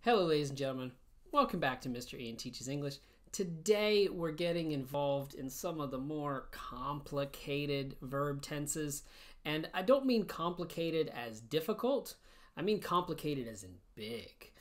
Hello ladies and gentlemen, welcome back to Mr. Ian Teaches English. Today we're getting involved in some of the more complicated verb tenses, and I don't mean complicated as difficult, I mean complicated as in big.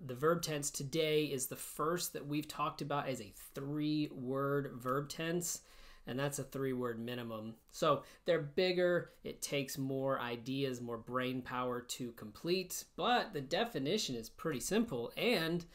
The verb tense today is the first that we've talked about as a 3-word verb tense, and that's a 3-word minimum. So they're bigger, it takes more ideas, more brain power to complete, but the definition is pretty simple, and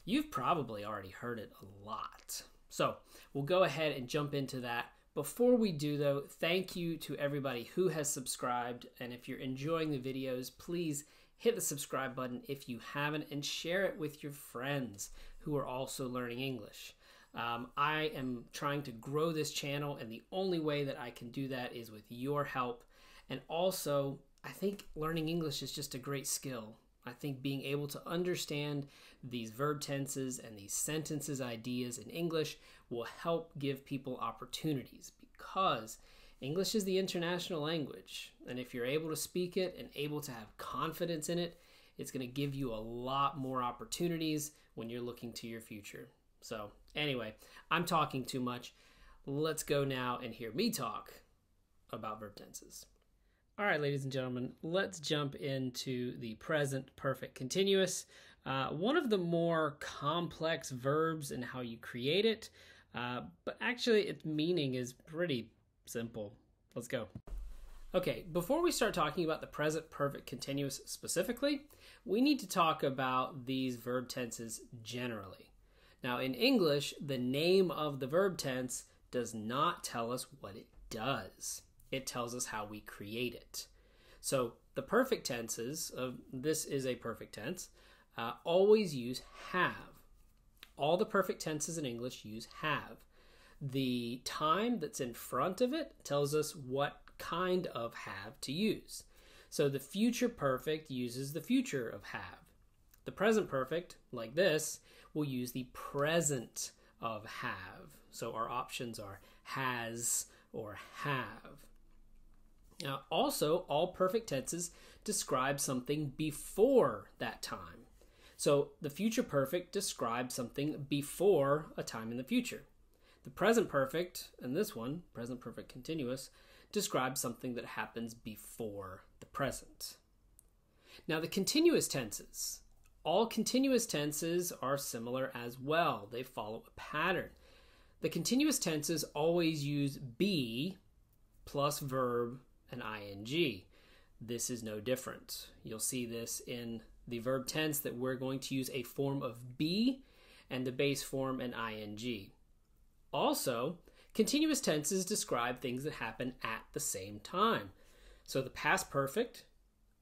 you've probably already heard it a lot. So we'll go ahead and jump into that. Before we do though, thank you to everybody who has subscribed, and if you're enjoying the videos, please hit the subscribe button if you haven't, and share it with your friends who are also learning English. I am trying to grow this channel, and the only way that I can do that is with your help. And also, I think learning English is just a great skill. I think being able to understand these verb tenses and these sentences ideas in English will help give people opportunities, because English is the international language, and if you're able to speak it and able to have confidence in it, it's going to give you a lot more opportunities when you're looking to your future. So anyway, I'm talking too much. Let's go now and hear me talk about verb tenses. All right, ladies and gentlemen, let's jump into the present perfect continuous. One of the more complex verbs and how you create it, but actually its meaning is pretty simple. Let's go. Okay, before we start talking about the present perfect continuous specifically, we need to talk about these verb tenses generally. Now in English, the name of the verb tense does not tell us what it does. It tells us how we create it. So the perfect tenses, this is a perfect tense, always use have. All the perfect tenses in English use have. The time that's in front of it tells us what kind of have to use. So the future perfect uses the future of have. The present perfect, like this, will use the present of have. So our options are has or have. Now, also, all perfect tenses describe something before that time. So the future perfect describes something before a time in the future. The present perfect, and this one, present perfect continuous, describes something that happens before the present. Now the continuous tenses. All continuous tenses are similar as well. They follow a pattern. The continuous tenses always use be plus verb and ing. This is no different. You'll see this in the verb tense that we're going to use a form of be and the base form an ing. Also, continuous tenses describe things that happen at the same time. So the past perfect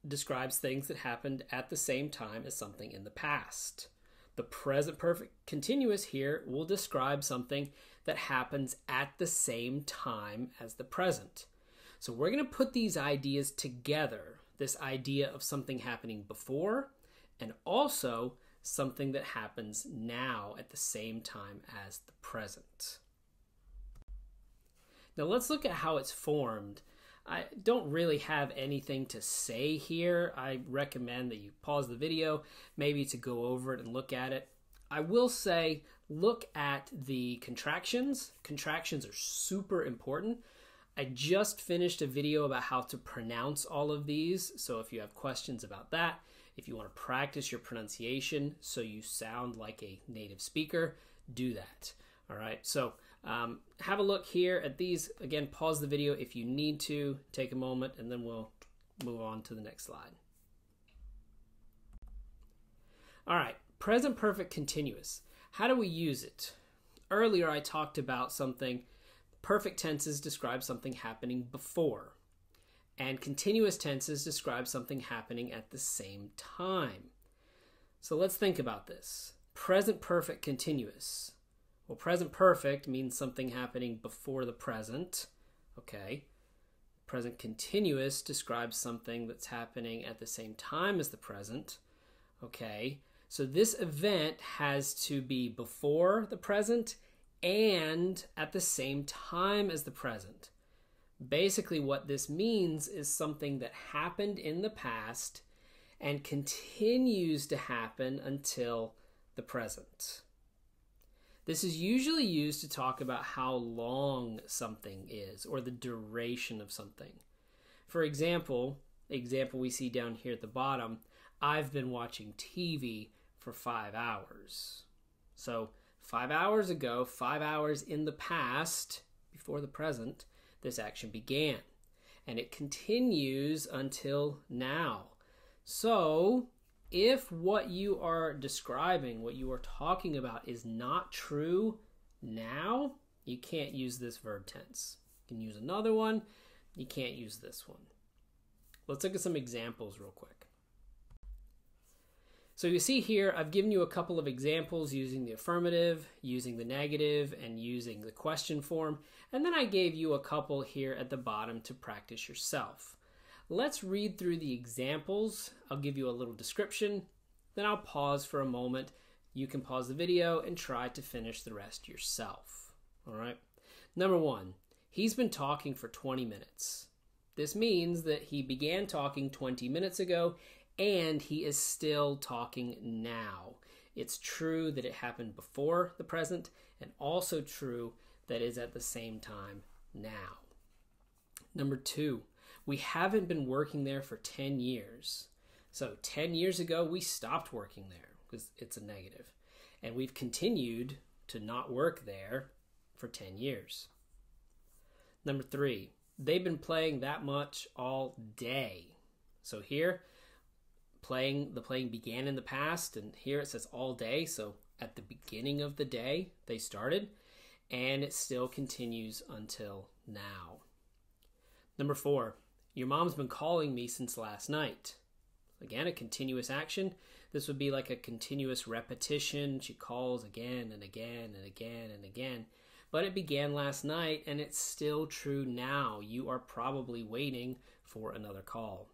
describes things that happened at the same time as something in the past. The present perfect continuous here will describe something that happens at the same time as the present. So we're going to put these ideas together, this idea of something happening before and also something that happens now at the same time as the present. Now let's look at how it's formed. I don't really have anything to say here. I recommend that you pause the video, maybe to go over it and look at it. I will say, look at the contractions. Contractions are super important. I just finished a video about how to pronounce all of these, so if you have questions about that, if you want to practice your pronunciation so you sound like a native speaker, do that. All right, so have a look here at these. Again, pause the video if you need to, take a moment, and then we'll move on to the next slide. All right, present perfect continuous. How do we use it? Earlier I talked about something. Perfect tenses describe something happening before, and continuous tenses describe something happening at the same time. So let's think about this. Present perfect continuous. Well, present perfect means something happening before the present. Okay. Present continuous describes something that's happening at the same time as the present. Okay. So this event has to be before the present and at the same time as the present. Basically what this means is something that happened in the past and continues to happen until the present. This is usually used to talk about how long something is or the duration of something. For example, the example we see down here at the bottom, I've been watching TV for 5 hours. So 5 hours ago, 5 hours in the past, before the present, this action began. And it continues until now. So if what you are describing, what you are talking about is not true now, you can't use this verb tense. You can use another one. You can't use this one. Let's look at some examples real quick. So you see here, I've given you a couple of examples using the affirmative, using the negative, and using the question form. And then I gave you a couple here at the bottom to practice yourself. Let's read through the examples. I'll give you a little description, then I'll pause for a moment. You can pause the video and try to finish the rest yourself. All right. Number 1, he's been talking for 20 minutes. This means that he began talking 20 minutes ago and he is still talking now. It's true that it happened before the present and also true that it's at the same time now. Number 2, we haven't been working there for 10 years. So 10 years ago, we stopped working there because it's a negative. And we've continued to not work there for 10 years. Number 3, they've been playing that much all day. So here, the playing began in the past, and here it says all day. So at the beginning of the day, they started, and it still continues until now. Number 4, your mom's been calling me since last night. Again, a continuous action. This would be like a continuous repetition. She calls again and again and again and again. But it began last night and it's still true now. You are probably waiting for another call.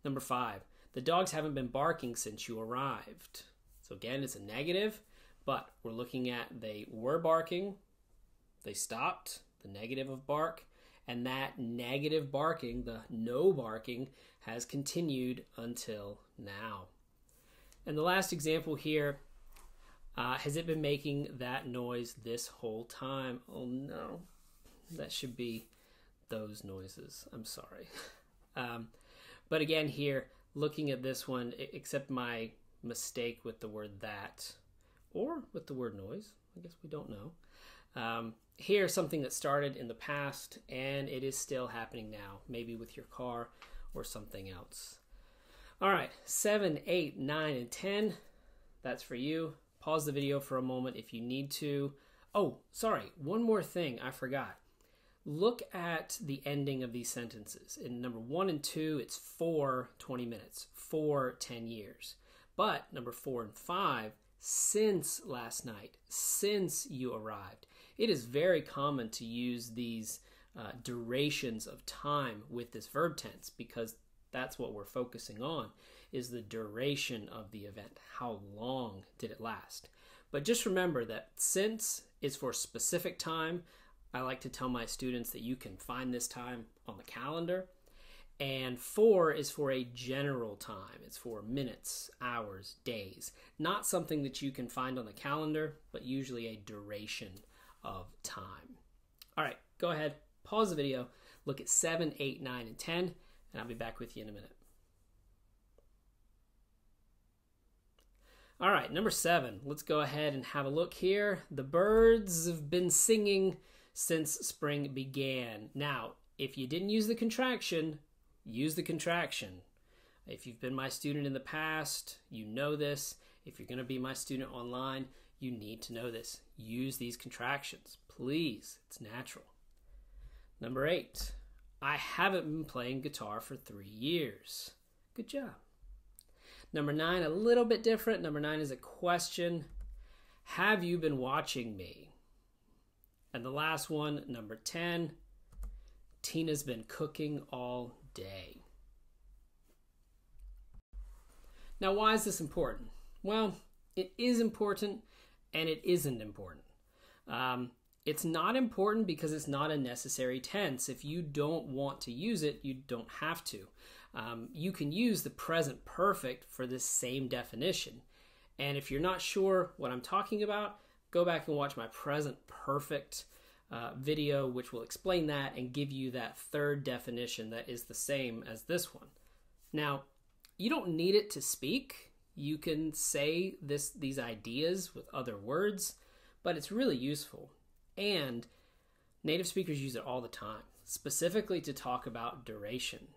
Number 5, the dogs haven't been barking since you arrived. So again, it's a negative, but we're looking at they were barking, they stopped, the negative of bark, and that negative barking, the no barking, has continued until now. And the last example here, has it been making that noise this whole time? Oh no, that should be those noises. I'm sorry. But again here, looking at this one, except my mistake with the word that, or with the word noise, I guess we don't know. Here's something that started in the past and it is still happening now, maybe with your car or something else. All right, 7, 8, 9, and 10. That's for you. Pause the video for a moment if you need to. Oh, sorry, one more thing I forgot. Look at the ending of these sentences. In number 1 and 2, it's for 20 minutes, for 10 years. But number 4 and 5, since last night, since you arrived. It is very common to use these durations of time with this verb tense because that's what we're focusing on, is the duration of the event. How long did it last? But just remember that since is for specific time. I like to tell my students that you can find this time on the calendar. And for is for a general time. It's for minutes, hours, days. Not something that you can find on the calendar, but usually a duration of time. All right, go ahead, pause the video, look at 7, 8, 9, and 10, and I'll be back with you in a minute. All right, number 7, let's go ahead and have a look here. The birds have been singing since spring began. Now, if you didn't use the contraction, use the contraction. If you've been my student in the past, you know this. If you're going to be my student online, you need to know this. Use these contractions, please. It's natural. Number 8, I haven't been playing guitar for 3 years. Good job. Number 9, a little bit different. Number 9 is a question. Have you been watching me? And the last one, number 10, Tina's been cooking all day. Now, why is this important? Well, it is important and it isn't important. It's not important because it's not a necessary tense. If you don't want to use it, you don't have to. you can use the present perfect for this same definition. And if you're not sure what I'm talking about, go back and watch my present perfect video, which will explain that and give you that third definition that is the same as this one. Now, you don't need it to speak. You can say these ideas with other words, but it's really useful. And native speakers use it all the time, specifically to talk about duration.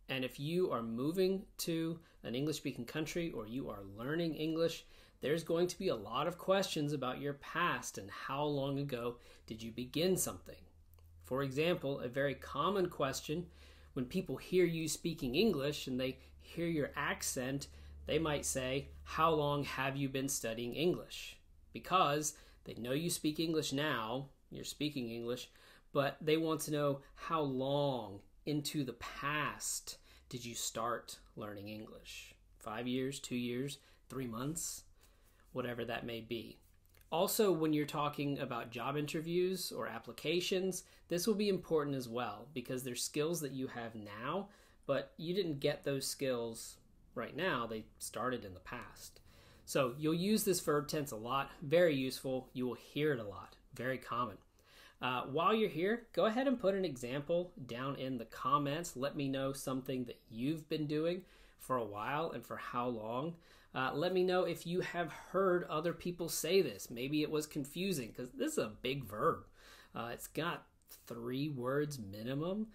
And if you are moving to an English-speaking country or you are learning English, there's going to be a lot of questions about your past and how long ago did you begin something. For example, a very common question when people hear you speaking English and they hear your accent, they might say, how long have you been studying English? Because they know you speak English now, you're speaking English, but they want to know how long into the past did you start learning English? 5 years, 2 years, 3 months, whatever that may be. Also, when you're talking about job interviews or applications, this will be important as well because there's skills that you have now, but you didn't get those skills right now. They started in the past. So you'll use this verb tense a lot. Very useful. You will hear it a lot. Very common. While you're here, go ahead and put an example down in the comments. Let me know something that you've been doing for a while and for how long. Let me know if you have heard other people say this. Maybe it was confusing because this is a big verb. It's got 3 words minimum.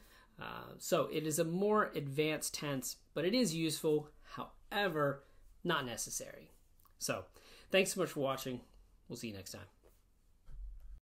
So it is a more advanced tense, but it is useful, however, not necessary. So thanks so much for watching. We'll see you next time.